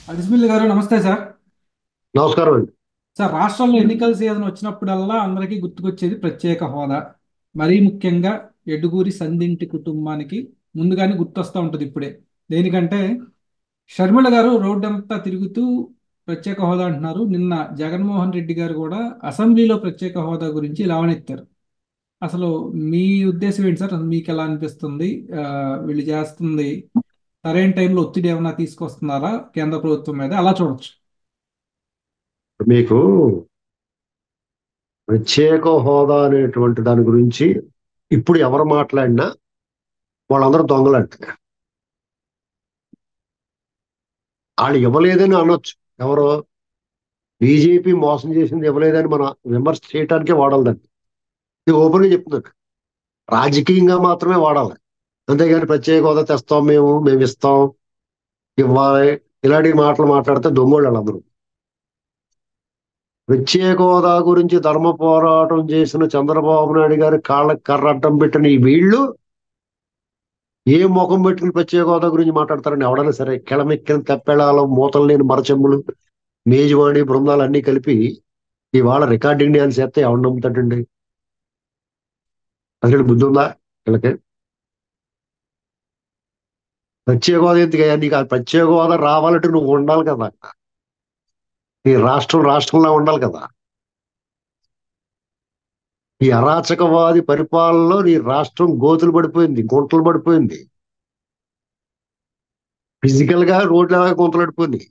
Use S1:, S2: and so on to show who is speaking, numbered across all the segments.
S1: బిస్మిల్లా గారు నమస్తే సార్.
S2: నమస్కారం అండి.
S1: సార్, రాష్ట్రంలో ఎన్నికల సీజన్ వచ్చినప్పుడల్లా అందరికీ గుర్తుకొచ్చేది ప్రత్యేక హోదా. మరీ ముఖ్యంగా ఎడుగూరి సంధింటి కుటుంబానికి ముందుగానే గుర్తొస్తూ ఉంటుంది ఇప్పుడే. దేనికంటే షర్మిల గారు రోడ్డంతా తిరుగుతూ ప్రత్యేక హోదా అంటున్నారు. నిన్న జగన్మోహన్ రెడ్డి గారు కూడా అసెంబ్లీలో ప్రత్యేక హోదా గురించి లేవనెత్తారు. అసలు మీ ఉద్దేశం ఏంటి సార్? అసలు మీకు ఎలా అనిపిస్తుంది? ఆ, వీళ్ళు చేస్తుంది సరైన టైంలో ఒత్తిడి ఏమైనా తీసుకొస్తున్నారా కేంద్ర ప్రభుత్వం మీద? అలా చూడొచ్చు.
S2: మీకు ప్రత్యేక హోదా అనేటువంటి దాని గురించి ఇప్పుడు ఎవరు మాట్లాడినా వాళ్ళందరూ దొంగలంట. వాళ్ళు ఇవ్వలేదని అనొచ్చు. ఎవరో బీజేపీ మోసం చేసింది ఇవ్వలేదని మన విమర్శ చేయడానికే వాడాలి దాన్ని. ఇది ఓపెన్ గా చెప్తున్నాను. రాజకీయంగా మాత్రమే వాడాలి. అంతేగాని ప్రత్యేక హోదా తెస్తాం, మేము ఇస్తాం, ఇవ్వాలి, ఇలాంటి మాటలు మాట్లాడితే దొంగోళ్ళు వాళ్ళందరూ. ప్రత్యేక హోదా గురించి ధర్మ పోరాటం చేసిన చంద్రబాబు నాయుడు గారి కాళ్ళకి కర్ర అడ్డం పెట్టిన ఈ వీళ్ళు ఏ ముఖం పెట్టుకుని ప్రత్యేక హోదా గురించి మాట్లాడతారని ఎవడైనా సరే. కెళమెక్కిన తెప్పెళాలు, మూతలు లేని మరచెమ్ములు, మేజువాణి బృందాలు అన్ని కలిపి ఇవాళ రికార్డింగ్ డ్యాన్స్ చేస్తే ఎవడు నమ్ముతాడండి? అసలు బుద్ధి ఉందా వీళ్ళకి? ప్రత్యేక హోదా ఎందుకయ్యా నీకు? ఆ ప్రత్యేక హోదా రావాలంటే నువ్వు ఉండాలి కదా. నీ రాష్ట్రం రాష్ట్రంలో ఉండాలి కదా. ఈ అరాచకవాది పరిపాలనలో నీ రాష్ట్రం గోతులు పడిపోయింది, గుంటలు పడిపోయింది. ఫిజికల్ గా రోడ్ల గుంతలు పడిపోయింది.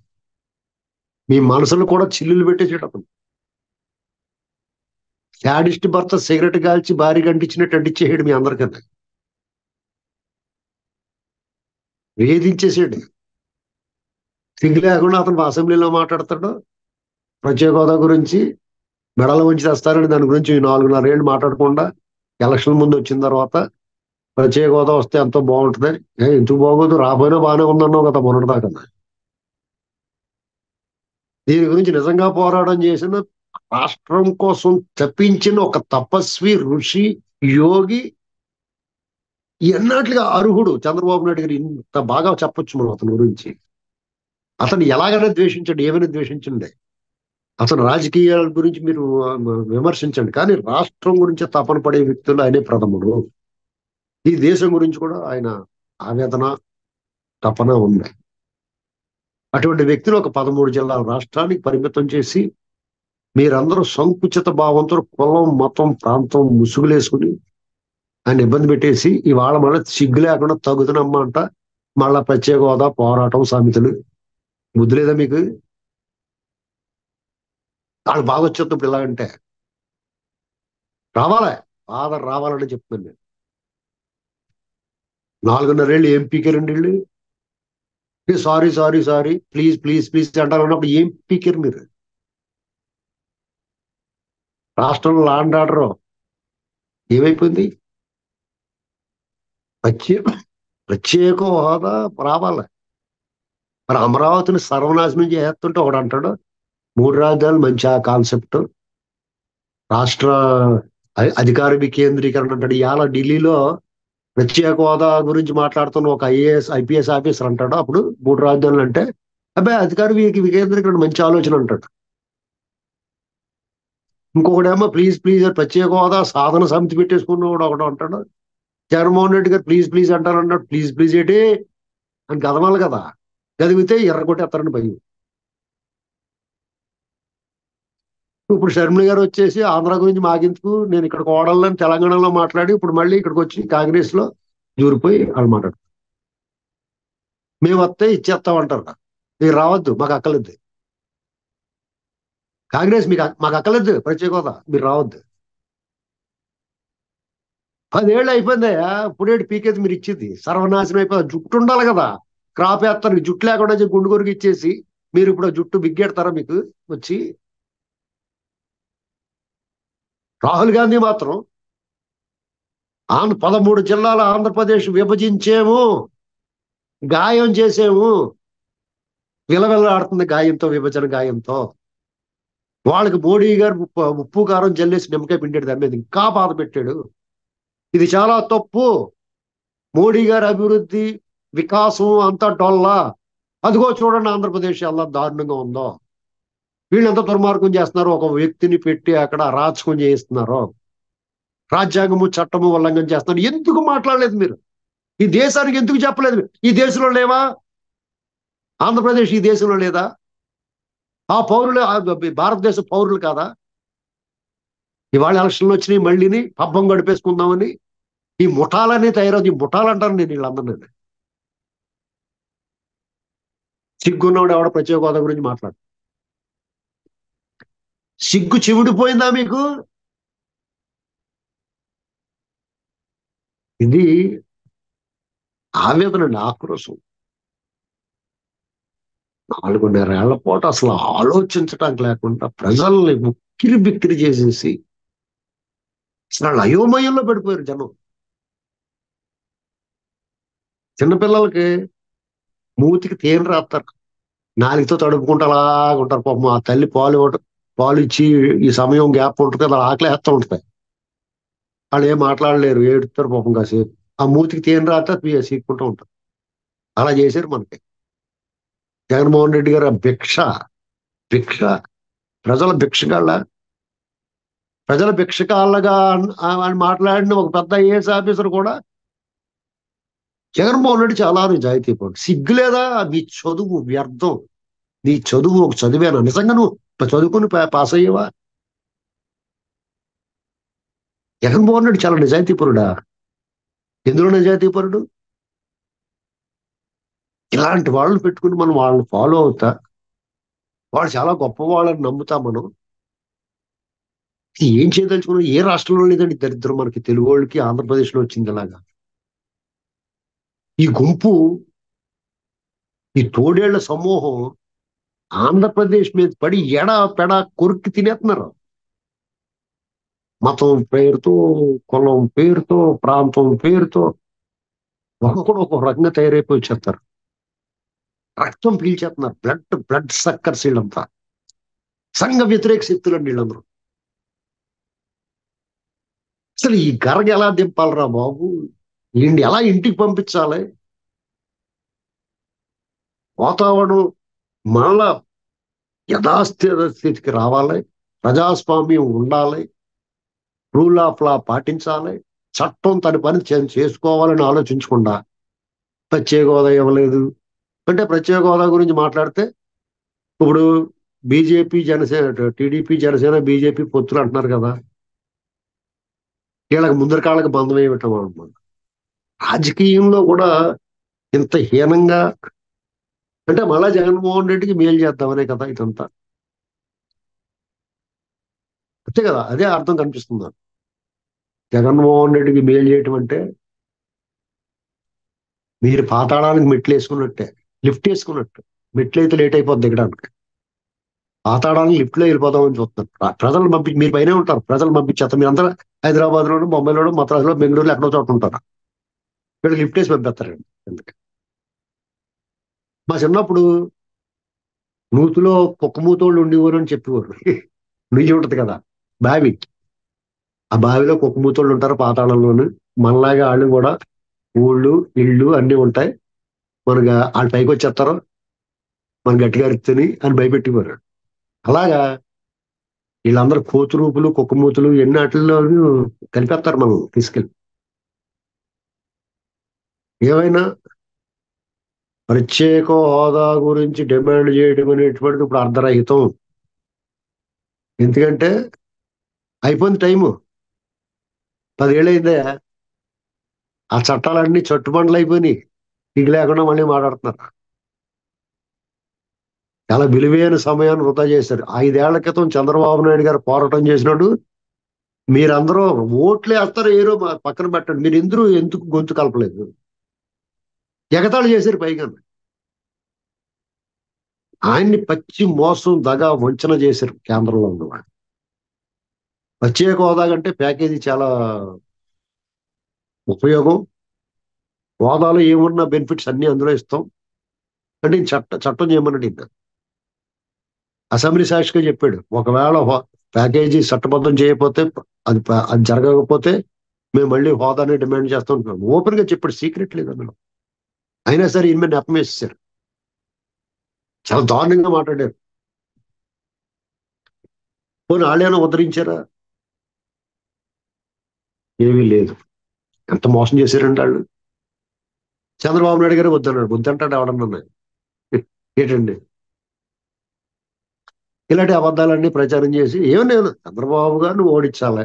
S2: మీ మనసులు కూడా చిల్లులు పెట్టేసేటప్పుడు శాడిస్ట్ భర్త సిగరెట్ కాల్చి భారీగా అంటించినట్టు అంటించేసాడు మీ అందరికన్నా. వేధించేసాడు. సిగ్గు లేకుండా అతను అసెంబ్లీలో మాట్లాడతాడు ప్రత్యేక హోదా గురించి. మెడల వంచి తెస్తారని దాని గురించి 4.5 ఏళ్ళు మాట్లాడకుండా ఎలక్షన్ ముందు వచ్చిన తర్వాత ప్రత్యేక హోదా వస్తే ఎంతో బాగుంటుంది. ఎందుకు బాగోదు? రాబోయినా బాగానే ఉందన్నావు కదా మొన్నటిదాకా. దీని గురించి నిజంగా పోరాటం చేసిన, రాష్ట్రం కోసం తప్పించిన ఒక తపస్వి, ఋషి, యోగి, ఎన్నట్లుగా అర్హుడు చంద్రబాబు నాయుడు గారు. ఇంత బాగా చెప్పొచ్చు మనం అతని గురించి. అతను ఎలాగైనా ద్వేషించండి, ఏమైనా ద్వేషించండి. అతను రాజకీయాల గురించి మీరు విమర్శించండి, కానీ రాష్ట్రం గురించి తపన పడే వ్యక్తులు ఆయనే ప్రథముడు. ఈ దేశం గురించి కూడా ఆయన ఆవేదన, తపన ఉంది. అటువంటి వ్యక్తులు ఒక 13 జిల్లాల రాష్ట్రానికి పరిమితం చేసి మీరందరూ సంకుచిత భావంతో కులం, మతం, ప్రాంతం ముసుగులేసుకుని ఆయన ఇబ్బంది పెట్టేసి ఇవాళ మళ్ళీ సిగ్గు లేకుండా తగుదనమ్మా అంట. మళ్ళా ప్రత్యేక హోదా పోరాటం సమితులు. బుద్ధి లేదా మీకు? వాళ్ళు బాగా వచ్చేటప్పుడు ఇలాగంటే రావాలా? బాధ రావాలని చెప్తున్నాను నేను. 4.5 ఏళ్ళు ఏం పీకారండి వీళ్ళు? Sorry sorry sorry, please please please అంటారు అన్నప్పుడు ఏం పీకారు మీరు? రాష్ట్రంలో లా అండ్ ఆర్డర్ ఏమైపోయింది? ప్రత్యేక ప్రత్యేక హోదా రావాలి. మరి అమరావతిని సర్వనాశనం చేస్తుంటే ఒకడు అంటాడు 3 రాజధానులు మంచి ఆ కాన్సెప్ట్, రాష్ట్ర అధికార వికేంద్రీకరణ అంటాడు. ఇవాళ ఢిల్లీలో ప్రత్యేక హోదా గురించి మాట్లాడుతున్న ఒక ఐపీఎస్ ఆఫీసర్ అంటాడు అప్పుడు 3 రాజధానులు అంటే అబ్బాయి అధికార వికేంద్రీకరణ మంచి ఆలోచన అంటాడు. ఇంకొకడేమో ప్లీజ్ ప్లీజ్ అని ప్రత్యేక హోదా సాధన సమితి పెట్టేసుకున్నవాడు ఒకడు అంటాడు. జగన్మోహన్ రెడ్డి గారు ప్లీజ్ ప్లీజ్ అంటారు అన్నాడు. ప్లీజ్ ప్లీజ్ ఏంటి అని గదవాలి కదా. గదిగితే ఎర్రగొట్టేస్తారని భయం. ఇప్పుడు షర్మిల గారు వచ్చేసి ఆంధ్ర గురించి మాకెందుకు, నేను ఇక్కడ కోడళ్ళని తెలంగాణలో మాట్లాడి ఇప్పుడు మళ్ళీ ఇక్కడికి వచ్చి కాంగ్రెస్ లో దూరిపోయి వాళ్ళు మాట్లాడు. మేము వస్తే ఇచ్చేస్తామంటారు. మీరు రావద్దు, మాకు అక్కర్లేదు. కాంగ్రెస్ మాకు అక్కర్లేదు ప్రత్యేక హోదా, మీరు రావద్దు. 10 ఏళ్ళు అయిపోయిందయ్యా, ఇప్పుడేంటి పీకేది మీరు ఇచ్చేది? సర్వనాశనం అయిపోయింది. జుట్టు ఉండాలి కదా. క్రాప్ వేస్తారు, జుట్టు లేకుండా గుండు కొరికి ఇచ్చేసి మీరు ఇప్పుడు ఆ జుట్టు బిగ్గెడతారా మీకు వచ్చి? రాహుల్ గాంధీ మాత్రం 13 జిల్లాల ఆంధ్రప్రదేశ్ విభజించేము, గాయం చేసేము, విలవిల్లాడుతుంది గాయంతో, విభజన గాయంతో. వాళ్ళకి మోడీ గారు ఉప్పు కారం జల్లేసి నిమ్మకాయ పిండాడు, దాని మీద ఇంకా బాధ పెట్టాడు. ఇది చాలా తప్పు. మోడీ గారి అభివృద్ధి, వికాసం అంతా డొల్లా. అదిగో చూడండి ఆంధ్రప్రదేశ్ ఎలా దారుణంగా ఉందో, వీళ్ళు ఎంత దుర్మార్గం చేస్తున్నారు, ఒక వ్యక్తిని పెట్టి అక్కడ అరాచకం చేయిస్తున్నారు, రాజ్యాంగము చట్టము ఉల్లంఘన చేస్తున్నారు. ఎందుకు మాట్లాడలేదు మీరు? ఈ దేశానికి ఎందుకు చెప్పలేదు? ఈ దేశంలో లేవా? ఆంధ్రప్రదేశ్ ఈ దేశంలో లేదా? ఆ పౌరులు భారతదేశ పౌరులు కాదా? ఇవాళ ఎలక్షన్లు వచ్చినాయి, మళ్ళీని పబ్బం గడిపేసుకుందామని ఈ ముఠాలనే తయారవుతుంది. ఈ ముఠాలు అంటారు నేను వీళ్ళందరినీ. సిగ్గున్నవాడు ఎవడ ప్రత్యేక హోదా గురించి మాట్లాడు? సిగ్గు చివిడిపోయిందా మీకు? ఇది ఆవేదన అండి, ఆక్రోశం. 4.5 ఏళ్ల పాటు అసలు ఆలోచించడానికి లేకుండా ప్రజల్ని ఉక్కిరి బిక్కిరి చేసేసి అసలు వాళ్ళు అయోమయంలో పడిపోయారు జనం. చిన్నపిల్లలకి మూతికి తేనె రాస్తారు, నాలుగుతో తడుపుకుంటూ అలాగా ఉంటారు. పాపం ఆ తల్లి పాలు ఇచ్చి ఈ సమయం గ్యాప్ ఉంటుంది కదా, ఆకలేస్తూ ఉంటుంది. వాళ్ళు ఏం మాట్లాడలేరు, ఏడుస్తారు పాపం కాసేపు. ఆ మూతికి తేనె రాస్తే సీక్కుంటూ ఉంటారు. అలా చేశారు మనకి జగన్మోహన్ రెడ్డి గారు. భిక్ష భిక్ష ప్రజల భిక్షగాళ్ళ ప్రజల భిక్షకాళ్ళగా ఆయన మాట్లాడిన ఒక పెద్ద ఐఏఎస్ ఆఫీసర్ కూడా జగన్మోహన్ రెడ్డి చాలా నిజాయితీ పడు. సిగ్గు లేదా? నీ చదువు వ్యర్థం, నీ చదువు ఒక చదివేనా? నిజంగా నువ్వు చదువుకుని పాస్ అయ్యేవా? జగన్మోహన్ రెడ్డి చాలా నిజాయితీపరుడా? ఎందులో నిజాయితీపరుడు? ఇలాంటి వాళ్ళని పెట్టుకుని మనం వాళ్ళని ఫాలో అవుతా, వాళ్ళు చాలా గొప్ప వాళ్ళని నమ్ముతా మనం. ఏం చేయదలుచుకున్నాం? ఏ రాష్ట్రంలో లేదండి దరిద్రం మనకి, తెలుగు వాళ్ళకి ఆంధ్రప్రదేశ్లో వచ్చింది ఇలాగా. ఈ గుంపు, ఈ తోడేళ్ల సమూహం ఆంధ్రప్రదేశ్ మీద పడి ఎడా పెడా కొరికి తినేస్తున్నారు. మతం పేరుతో, కులం పేరుతో, ప్రాంతం పేరుతో ఒక్కొక్కడు ఒక్కొక్క రకంగా తయారైపోయి వచ్చేస్తారు. రక్తం పీల్చేస్తున్నారు. బ్లడ్ సక్కర్స్ వీళ్ళంతా, సంఘ వ్యతిరేక శక్తులండి వీళ్ళందరూ. అసలు ఈ గరగ ఎలా దింపాలరా బాబు? వీడిని ఎలా ఇంటికి పంపించాలి? వాతావరణం మళ్ళా యథాస్థితికి రావాలి, ప్రజాస్వామ్యం ఉండాలి, రూల్ ఆఫ్ లా పాటించాలి, చట్టం తన పని చేసుకోవాలని ఆలోచించకుండా ప్రత్యేక హోదా ఇవ్వలేదు అంటే, ప్రత్యేక హోదా గురించి మాట్లాడితే ఇప్పుడు BJP Janasena, TDP Janasena BJP పొత్తులు అంటున్నారు కదా, వీళ్ళకి ముందరి కాళ్ళకి బంధం ఏమిటం అనమాట. రాజకీయంలో కూడా ఇంత హీనంగా అంటే మళ్ళా జగన్మోహన్ రెడ్డికి మేలు చేద్దామనే కదా ఇదంతా. అంతే కదా, అదే అర్థం కనిపిస్తుంది. జగన్మోహన్ రెడ్డికి మేలు చేయటం అంటే మీరు పాతాళానికి మెట్లు వేసుకున్నట్టే, లిఫ్ట్ వేసుకున్నట్టు. మెట్లు అయితే లేట్ అయిపోద్ది దిగడానికి, పాతాళానికి లిఫ్ట్ లో వెళ్ళిపోదామని చూస్తున్నారు. ప్రజలు మీరు పైనే ఉంటారు, ప్రజలు పంపించేస్తారు. మీరు అంతా హైదరాబాద్ లోను, బొంబాయిలోను, మద్రాసులో, బెంగళూరులో ఎక్కడో చోట ఉంటారు. వీళ్ళు లిఫ్ట్ వేసి పంపిస్తారండి. ఎందుకు? మా చిన్నప్పుడు నూతిలో కుక్కమూతోళ్ళు ఉండేవారు అని చెప్పేవారు. నుయ్యి ఉంటది కదా బావి, ఆ బావిలో కుక్కమూతోళ్ళు ఉంటారు పాతాళంలోను. మనలాగా వాళ్ళు కూడా ఊళ్ళు ఇళ్ళు అన్ని ఉంటాయి, మనకు వాళ్ళు పైకి వచ్చేస్తారు, మన గట్టిగా అరుచుని అని భయపెట్టేవారు. అలాగా వీళ్ళందరూ కోతురూపులు కుక్కమూతులు ఎన్నాటిల్లో కలిపేస్తారు మనం తీసుకెళ్ళి. ఏమైనా ప్రత్యేక హోదా గురించి డిమాండ్ చేయడం అనేటువంటిది ఇప్పుడు అర్ధరహితం. ఎందుకంటే అయిపోయింది టైము, 10 ఏళ్ళు అయిందే. ఆ చట్టాలన్నీ చట్టుబండలు అయిపోయినాయి, ఇది లేకుండా మళ్ళీ మాట్లాడుతున్నారు. చాలా విలువైన సమయాన్ని వృధా చేశారు. 5 ఏళ్ల క్రితం చంద్రబాబు నాయుడు గారు పోరాటం చేసినాడు. మీరందరూ ఓట్లు వేస్తారు, ఏరో పక్కన పెట్టండి, మీరు ఎందుకు గొంతు కలపలేదు? ఎగతాళి చేశారు పైగా. ఆయన్ని పచ్చి మోసం దగా వంచన చేశారు కేంద్రంలో ఉన్నవాళ్ళు. ప్రత్యేక హోదా కంటే ప్యాకేజీ చాలా ఉపయోగం, హోదాలో ఏమున్నా బెనిఫిట్స్ అన్ని అందులో ఇస్తాం అంటే చట్టం చేయమన్నాడు. ఇంకా అసెంబ్లీ సాక్షిగా చెప్పాడు, ఒకవేళ ప్యాకేజీ చట్టబద్ధం చేయకపోతే, అది జరగకపోతే మేము మళ్ళీ హోదాని డిమాండ్ చేస్తూ ఉంటున్నాం. ఓపెన్ గా చెప్పాడు, సీక్రెట్ లేదు అందులో. అయినా సరే ఈయన మీద నెపం వేసేసారు. చాలా దారుణంగా మాట్లాడారు. పోనీ వాళ్ళేమైనా ఉద్ధరించారా? ఏమీ లేదు. ఎంత మోసం చేశారండి వాళ్ళు. చంద్రబాబు నాయుడు గారు వద్దన్నాడు. వద్దంటాడు ఎవడన్నా? ఏంటండి ఇలాంటి అబద్ధాలన్నీ ప్రచారం చేసి ఏం లేదు, చంద్రబాబు గారిని ఓడించాలి.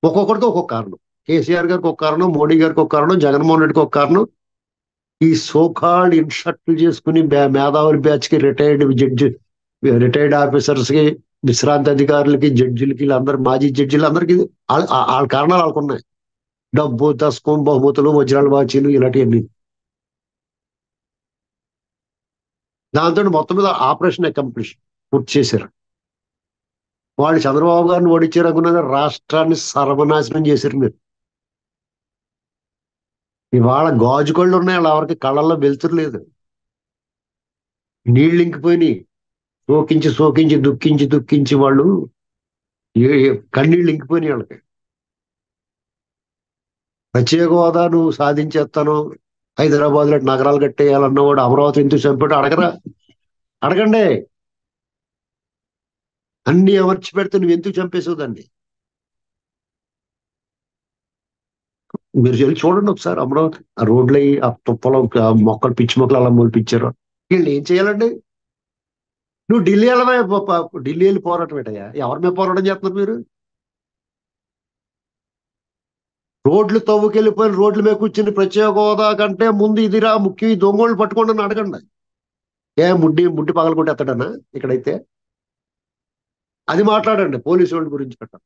S2: ఒక్కొక్కరికి ఒక్కొక్క కారణం. కేసీఆర్ గారికి ఒక కారణం, మోడీ గారికి ఒక కారణం, జగన్మోహన్ రెడ్డికి ఒక కారణం. ఈ సోకాల్డ్ ఇన్స్ట్రక్ట్లు చేసుకుని మేధావుల బ్యాచ్ కి రిటైర్డ్ ఆఫీసర్స్ కి, విశ్రాంతి అధికారులకి, జడ్జిలకి, వీళ్ళందరూ మాజీ జడ్జిలు అందరికి వాళ్ళ కారణాలు వాళ్ళకున్నాయి. డబ్బు, దశకం, బహుమతులు, వజ్రాల వాచీలు, ఇలాంటివన్నీ. దాంతో మొత్తం మీద ఆపరేషన్ అకంప్లిష్ పూర్తి చేశారు. వాళ్ళు చంద్రబాబు గారిని ఓడించారు అనుకున్న రాష్ట్రాన్ని సర్వనాశనం చేశారు మీరు. ఇవాళ గాజు కళ్ళు ఉన్నాయి, వాళ్ళ ఎవరికి కళ్ళల్లో వెలుతురు లేదు. నీళ్ళు ఇంకిపోయినాయి. శోకించి శోకించి దుఃఖించి దుఃఖించి వాళ్ళు కన్నీళ్ళు ఇంకిపోయినాయి వాళ్ళకి. ప్రత్యేక హోదా నువ్వు సాధించేస్తాను, హైదరాబాద్ లో నగరాలు కట్టేయాలన్నవాడు అమరావతి ఎందుకు చంపాడు అడగరా? అడగండి. అన్ని అమర్చి పెడితే నువ్వు ఎందుకు చంపేసావు దాన్ని? మీరు వెళ్ళి చూడండి ఒకసారి అమరావతి, ఆ రోడ్లు అయ్యి, ఆ తుప్పలు, ఆ మొక్కలు, పిచ్చి మొక్కలు అలా మొలిపించారు. వీళ్ళు ఏం చేయాలండి? నువ్వు ఢిల్లీ వెళ్ళవే, ఢిల్లీ వెళ్ళి పోరాటం ఏంటయ్యా? ఎవరి మీద పోరాటం చేస్తున్నారు మీరు? రోడ్లు తవ్వుకెళ్ళిపోయిన రోడ్ల మీద కూర్చుని ప్రత్యేక హోదా కంటే ముందు ఇదిరా ముఖ్యం, ఈ దొంగోళ్ళు పట్టుకోండి అని అడగండి. ముడ్డి ముడ్డి పగల కొట్టేస్తాడనా ఇక్కడైతే? అది మాట్లాడండి పోలీసు వాళ్ళ గురించి గట్రా.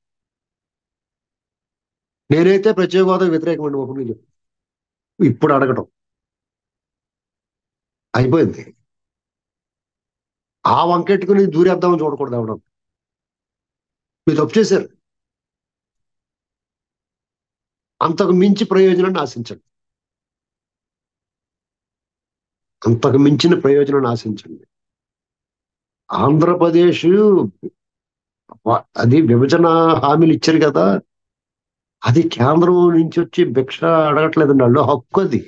S2: నేనైతే ప్రత్యేక హోదా వ్యతిరేకమండి ఓపెన్ గా. ఇప్పుడు అడగటం అయిపోయింది. ఆ వంకెట్టుకుని దూరేద్దామని చూడకూడదు అవడం. మీరు తప్పు చేశారు. అంతకు మించి ప్రయోజనాన్ని ఆశించండి. అంతకు మించిన ప్రయోజనాన్ని ఆశించండి. ఆంధ్రప్రదేశ్ అది విభజన హామీలు ఇచ్చారు కదా, అది కేంద్రం నుంచి వచ్చి భిక్ష అడగట్లేదండి. వాళ్ళు హక్కు, అది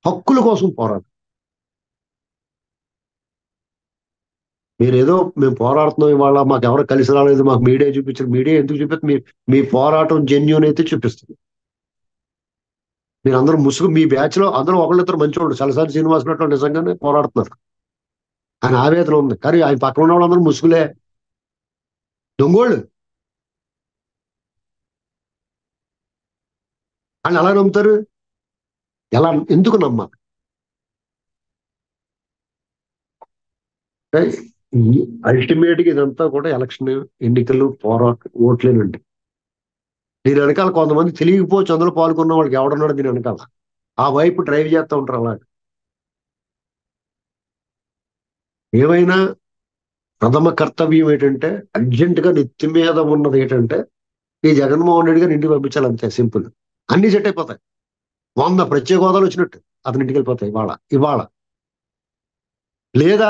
S2: హక్కుల కోసం పోరాడు. మీరేదో మేము పోరాడుతున్నాం, ఇవాళ మాకు ఎవరు కలిసి రాలేదు, మాకు మీడియా చూపించారు. మీడియా ఎందుకు చూపిస్తుంది? మీ పోరాటం జెన్యూన్ అయితే చూపిస్తుంది. మీరు అందరూ ముసుగు, మీ బ్యాచ్ లో అందరూ ఒకళ్ళిద్దరు మంచివాళ్ళు, సలసారి శ్రీనివాస్ నట్లు నిజంగానే పోరాడుతున్నారు. ఆయన ఆవేదన ఉంది, కానీ ఆయన పక్కన ఉన్న వాళ్ళందరూ ముసుగులే, దొంగోళ్ళు. వాళ్ళు ఎలా నమ్ముతారు? ఎలా, ఎందుకు నమ్మాలి? అల్టిమేట్ గా ఇదంతా కూడా ఎలక్షన్, ఎన్నికలు, పోరాటం, ఓట్లేనండి. దీని వెనకాల కొంతమంది తెలియకపోవచ్చు, అందులో పాల్గొన్న వాళ్ళకి ఎవడున్నాడు దీని వెనకాల. ఆ వైపు డ్రైవ్ చేస్తూ ఉంటారు అలా. ఏమైనా ప్రథమ కర్తవ్యం ఏంటంటే, అర్జెంట్ గా నెత్తి మీద ఉన్నది ఏంటంటే, ఈ జగన్మోహన్ రెడ్డి గారిని ఇంటికి పంపించాలి, అంతే సింపుల్. అన్ని సెట్ అయిపోతాయి. 100 ప్రత్యేక హోదాలు వచ్చినట్టు అతని ఇంటికి వెళ్ళిపోతాయి ఇవాళ ఇవాళ. లేదా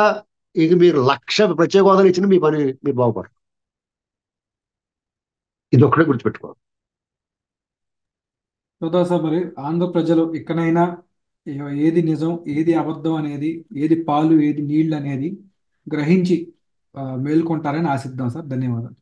S2: ఇక మీరు 1,00,000 ప్రత్యేక హోదాలు ఇచ్చిన మీ పని మీరు బాగుపడరు. ఇది ఒక్కడే గుర్తుపెట్టుకోవాలి.
S1: సుధాస, మరి ఆంధ్ర ప్రజలు ఇకనైనా ఏది నిజం, ఏది అబద్ధం అనేది, ఏది పాలు, ఏది నీళ్ళు అనేది గ్రహించి మేల్కొంటారని ఆశిద్దాం సార్. ధన్యవాదాలు.